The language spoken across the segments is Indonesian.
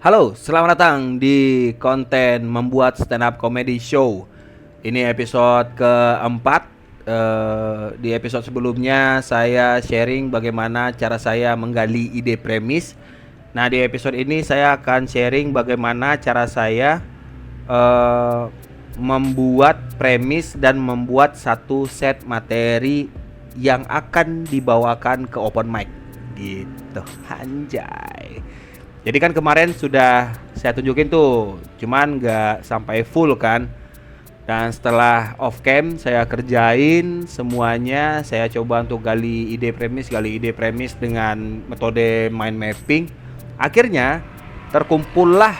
Halo, selamat datang di konten membuat stand up comedy show. Ini episode keempat. Di episode sebelumnya saya sharing bagaimana cara saya menggali ide premis. Nah, di episode ini saya akan sharing bagaimana cara saya eh, membuat premis dan membuat satu set materi yang akan dibawakan ke open mic. Gitu, anjay. Jadi kan kemarin sudah saya tunjukin tuh, cuman nggak sampai full kan. Dan setelah off cam saya kerjain semuanya, saya coba untuk gali ide premis dengan metode mind mapping. Akhirnya terkumpullah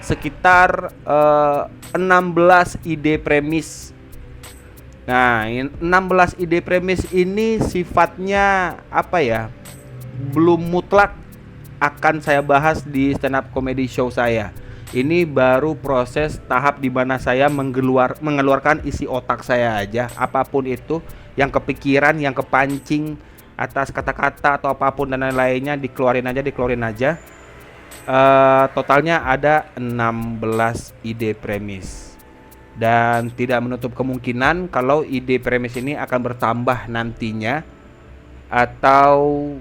sekitar 16 ide premis. Nah, 16 ide premis ini sifatnya apa ya? Belum mutlak akan saya bahas di stand up comedy show saya. Ini baru proses tahap di mana saya mengeluarkan isi otak saya aja, apapun itu yang kepikiran, yang kepancing atas kata-kata atau apapun dan lain-lainnya dikeluarin aja. Totalnya ada 16 ide premis. Dan tidak menutup kemungkinan kalau ide premis ini akan bertambah nantinya atau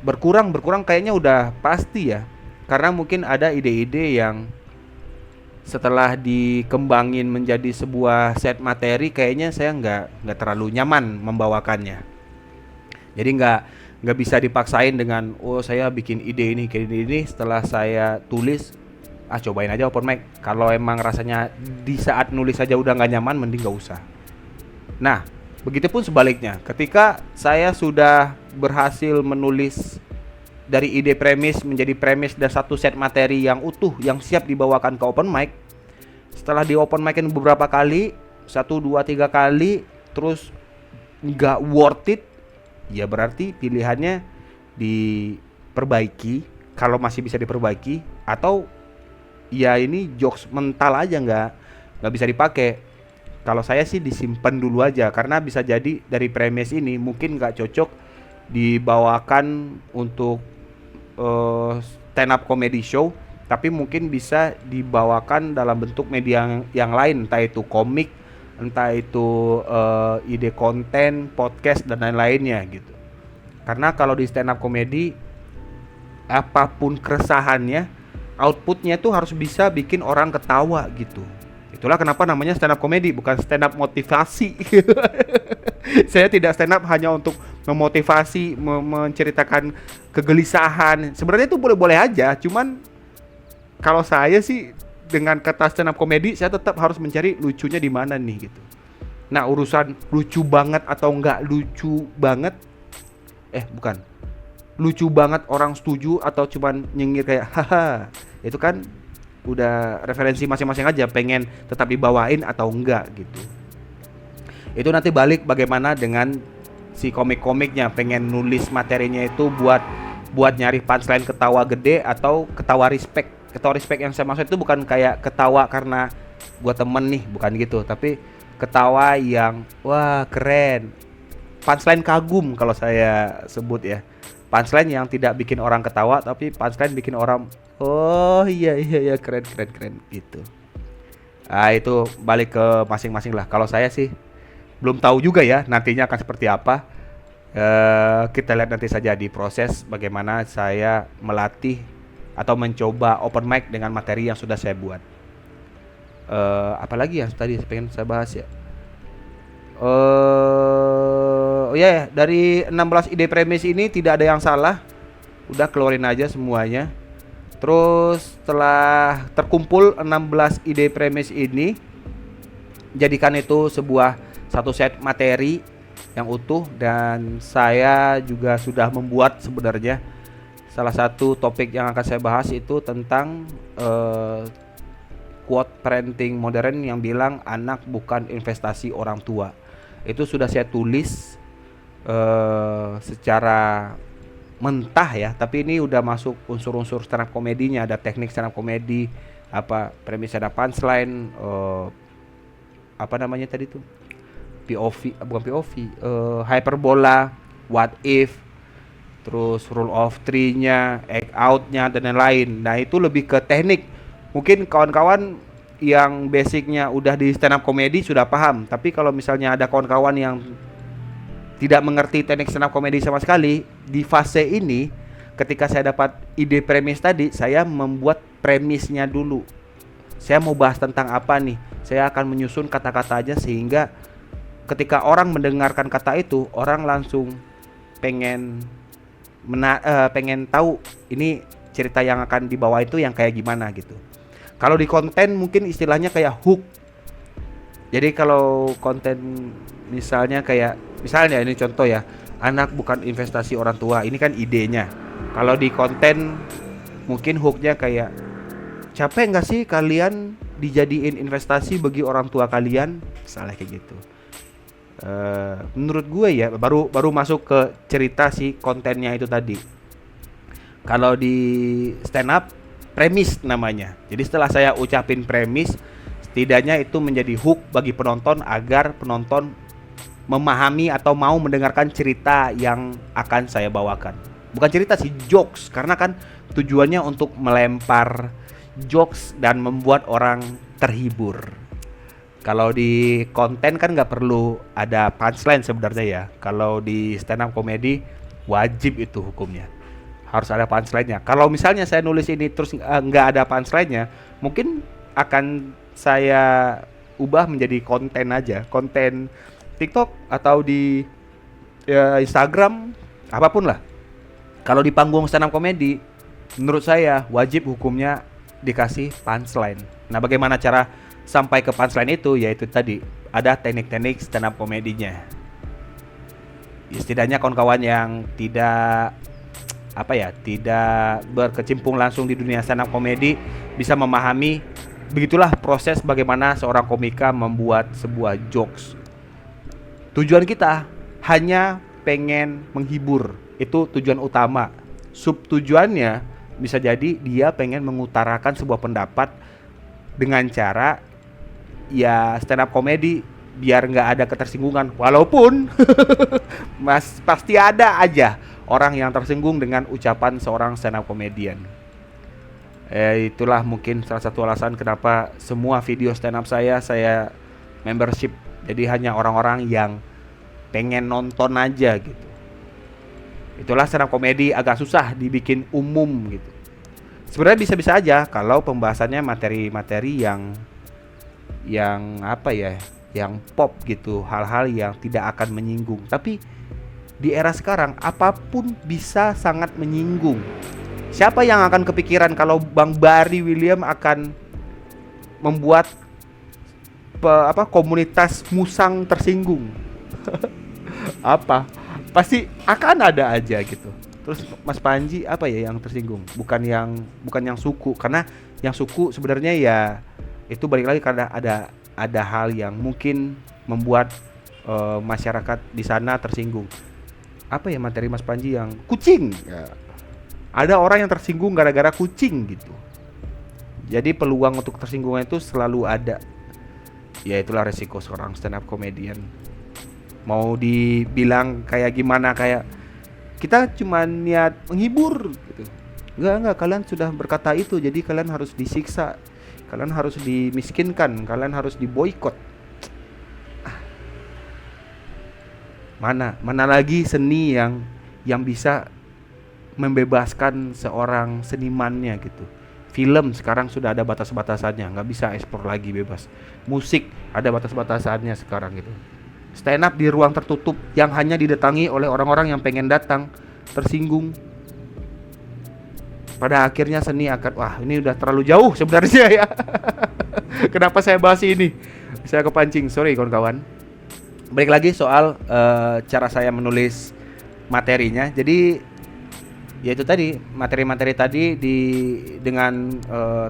berkurang kayaknya udah pasti ya, karena mungkin ada ide-ide yang setelah dikembangin menjadi sebuah set materi kayaknya saya nggak terlalu nyaman membawakannya. Jadi nggak bisa dipaksain dengan saya bikin ide ini kayak ini setelah saya tulis cobain aja open mic. Kalau emang rasanya di saat nulis saja udah nggak nyaman, mending nggak usah. Nah, begitupun sebaliknya, ketika saya sudah berhasil menulis dari ide premis menjadi premis dan satu set materi yang utuh yang siap dibawakan ke open mic. Setelah di open micin beberapa kali, 1, 2, 3 kali, terus nggak worth it, ya berarti pilihannya diperbaiki kalau masih bisa diperbaiki, atau ya ini jokes mental aja nggak bisa dipakai. Kalau saya sih disimpan dulu aja, karena bisa jadi dari premis ini mungkin nggak cocok dibawakan untuk stand up comedy show, tapi mungkin bisa dibawakan dalam bentuk media yang lain, entah itu komik, entah itu ide konten, podcast dan lain-lainnya gitu. Karena kalau di stand up comedy apapun keresahannya, outputnya itu harus bisa bikin orang ketawa gitu. Itulah kenapa namanya stand up comedy, bukan stand up motivasi. Saya tidak stand up hanya untuk memotivasi, menceritakan kegelisahan. Sebenarnya itu boleh-boleh aja, cuman kalau saya sih dengan kata stand up comedy, saya tetap harus mencari lucunya di mana nih gitu. Nah, urusan lucu banget atau enggak lucu banget, bukan. Lucu banget orang setuju atau cuman nyengir kayak haha, itu kan udah referensi masing-masing aja, pengen tetap dibawain atau enggak gitu. Itu nanti balik bagaimana dengan si komik-komiknya, pengen nulis materinya itu buat nyari punchline ketawa gede atau ketawa respect. Ketawa respect yang saya maksud itu bukan kayak ketawa karena gua temen nih, bukan gitu, tapi ketawa yang wah keren, punchline kagum kalau saya sebut ya. Punchline yang tidak bikin orang ketawa, tapi punchline bikin orang oh iya iya iya keren keren keren gitu. Itu balik ke masing-masing lah. Kalau saya sih belum tahu juga ya nantinya akan seperti apa. Kita lihat nanti saja di proses bagaimana saya melatih atau mencoba open mic dengan materi yang sudah saya buat. Apalagi yang tadi pengen saya bahas ya. Oh ya, dari 16 ide premis ini tidak ada yang salah. Udah keluarin aja semuanya. Terus setelah terkumpul 16 ide premis ini, jadikan itu sebuah satu set materi yang utuh. Dan saya juga sudah membuat sebenarnya salah satu topik yang akan saya bahas itu tentang quote parenting modern yang bilang anak bukan investasi orang tua. Itu sudah saya tulis secara mentah ya, tapi ini udah masuk unsur-unsur stand up komedinya, ada teknik stand up komedi, apa premis, ada punchline, apa namanya tadi tuh, POV, bukan POV, hyperbola, what if, terus rule of three-nya, act out-nya dan lain-lain. Nah, itu lebih ke teknik. Mungkin kawan-kawan yang basicnya udah di stand up comedy sudah paham, tapi kalau misalnya ada kawan-kawan yang tidak mengerti teknik stand up comedy sama sekali, di fase ini ketika saya dapat ide premis tadi, saya membuat premisnya dulu. Saya mau bahas tentang apa nih? Saya akan menyusun kata-kata aja sehingga ketika orang mendengarkan kata itu, orang langsung pengen pengen tahu ini cerita yang akan dibawa itu yang kayak gimana gitu. Kalau di konten mungkin istilahnya kayak hook. Jadi kalau konten misalnya misalnya ini contoh ya, anak bukan investasi orang tua. Ini kan idenya. Kalau di konten mungkin hooknya kayak, capek nggak sih kalian dijadiin investasi bagi orang tua kalian? Misalnya kayak gitu. Menurut gue ya baru masuk ke cerita si kontennya itu tadi. Kalau di stand up premis namanya. Jadi setelah saya ucapin premis, setidaknya itu menjadi hook bagi penonton agar penonton memahami atau mau mendengarkan cerita yang akan saya bawakan. Bukan cerita sih, jokes, karena kan tujuannya untuk melempar jokes dan membuat orang terhibur. Kalau di konten kan nggak perlu ada punchline sebenarnya ya. Kalau di stand up comedy wajib itu hukumnya, harus ada punchline-nya. Kalau misalnya saya nulis ini terus nggak ada punchline-nya, mungkin akan saya ubah menjadi konten aja, konten TikTok atau di Instagram, apapun lah. Kalau di panggung stand up comedy, menurut saya wajib hukumnya dikasih punchline. Nah, bagaimana cara sampai ke punchline itu? Yaitu tadi ada teknik-teknik stand up komedinya. Setidaknya kawan-kawan yang tidak berkecimpung langsung di dunia stand up komedi bisa memahami begitulah proses bagaimana seorang komika membuat sebuah jokes. Tujuan kita hanya pengen menghibur, itu tujuan utama. Sub tujuannya bisa jadi dia pengen mengutarakan sebuah pendapat dengan cara ya stand up comedy biar nggak ada ketersinggungan, walaupun pasti ada aja orang yang tersinggung dengan ucapan seorang stand up comedian. Itulah mungkin salah satu alasan kenapa semua video stand up saya membership. Jadi hanya orang-orang yang pengen nonton aja gitu. Itulah stand up comedy agak susah dibikin umum gitu. Sebenarnya bisa-bisa aja kalau pembahasannya materi-materi yang pop gitu, hal-hal yang tidak akan menyinggung. Tapi di era sekarang apapun bisa sangat menyinggung. Siapa yang akan kepikiran kalau Bang Barry William akan membuat komunitas musang tersinggung? Pasti akan ada aja gitu. Terus Mas Panji yang tersinggung? Bukan yang suku, karena yang suku sebenarnya ya itu balik lagi karena ada hal yang mungkin membuat masyarakat di sana tersinggung. Materi Mas Panji yang kucing ya. Ada orang yang tersinggung gara-gara kucing gitu. Jadi peluang untuk tersinggungan itu selalu ada. Ya itulah resiko seorang stand up comedian. Mau dibilang kayak gimana, kayak kita cuma niat menghibur gitu. Enggak, kalian sudah berkata itu, jadi kalian harus disiksa, kalian harus dimiskinkan, kalian harus diboikot. Mana lagi seni yang bisa membebaskan seorang senimannya gitu. Film sekarang sudah ada batas-batasannya, nggak bisa ekspor lagi bebas. Musik ada batas-batasannya sekarang gitu. Stand up di ruang tertutup yang hanya didatangi oleh orang-orang yang pengen datang, tersinggung. Pada akhirnya seni akan, ini udah terlalu jauh sebenarnya ya. Kenapa saya bahas ini? Saya kepancing, sorry kawan-kawan. Balik lagi soal cara saya menulis materinya. Jadi ya itu tadi, materi-materi tadi dengan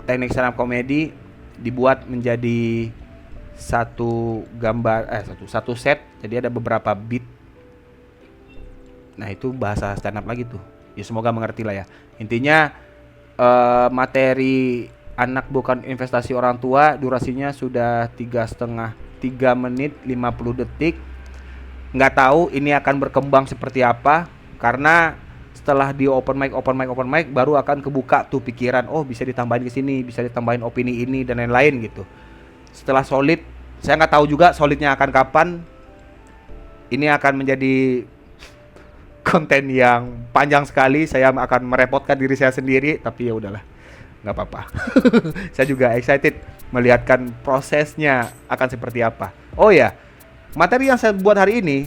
teknik stand up comedy dibuat menjadi satu set. Jadi ada beberapa beat. Nah itu bahasa stand up lagi tuh. Ya semoga mengerti lah ya. Intinya materi anak bukan investasi orang tua durasinya sudah 3 menit 50 detik. Nggak tahu ini akan berkembang seperti apa, karena setelah di open mic baru akan kebuka tuh pikiran, oh bisa ditambahin ke sini, bisa ditambahin opini ini dan lain-lain gitu. Setelah solid, saya nggak tahu juga solidnya akan kapan. Ini akan menjadi konten yang panjang sekali. Saya akan merepotkan diri saya sendiri, tapi ya udahlah, nggak apa-apa. Saya juga excited melihatkan prosesnya akan seperti apa. Oh ya, materi yang saya buat hari ini,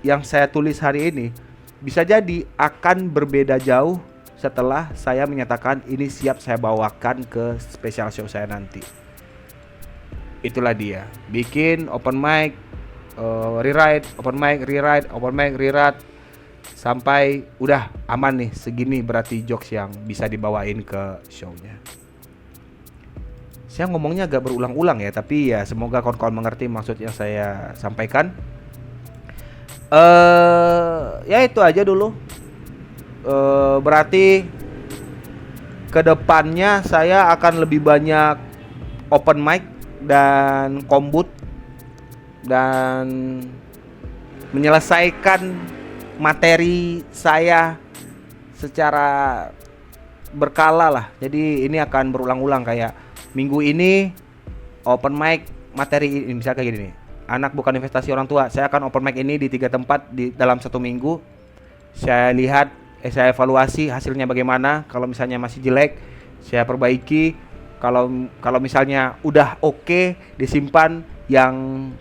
yang saya tulis hari ini, bisa jadi akan berbeda jauh setelah saya menyatakan ini siap saya bawakan ke special show saya nanti. Itulah dia, bikin open mic, rewrite, open mic, rewrite, sampai udah aman nih, segini berarti jokes yang bisa dibawain ke show-nya. Saya ngomongnya agak berulang-ulang ya, tapi ya semoga kawan-kawan mengerti maksud yang saya sampaikan. Ya itu aja dulu. Berarti kedepannya saya akan lebih banyak open mic dan kombut dan menyelesaikan materi saya secara berkala lah. Jadi ini akan berulang-ulang, kayak minggu ini open mic materi ini, misalnya kayak gini nih. Anak bukan investasi orang tua. Saya akan open mic ini di 3 tempat di dalam 1 minggu. Saya lihat, saya evaluasi hasilnya bagaimana. Kalau misalnya masih jelek, saya perbaiki. Kalau misalnya udah oke, disimpan. Yang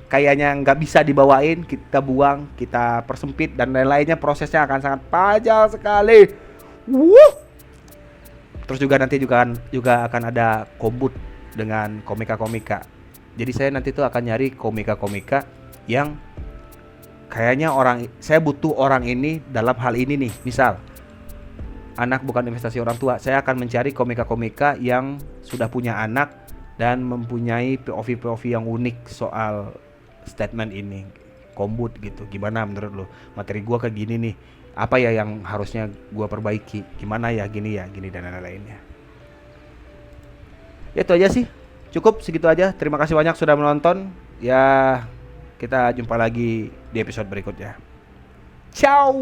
kayaknya nggak bisa dibawain, kita buang, kita persempit dan lain-lainnya. Prosesnya akan sangat panjang sekali. Terus juga nanti juga akan ada kombut dengan komika-komika. Jadi saya nanti tuh akan nyari komika-komika yang kayaknya saya butuh orang ini dalam hal ini nih. Misal, anak bukan investasi orang tua. Saya akan mencari komika-komika yang sudah punya anak dan mempunyai POV yang unik soal statement ini. Kombut gitu. Gimana menurut lo? Materi gua kayak gini nih. Apa ya yang harusnya gua perbaiki? Gimana ya gini dan lain-lainnya. Ya itu aja sih. Cukup segitu aja. Terima kasih banyak sudah menonton. Ya, kita jumpa lagi di episode berikutnya. Ciao.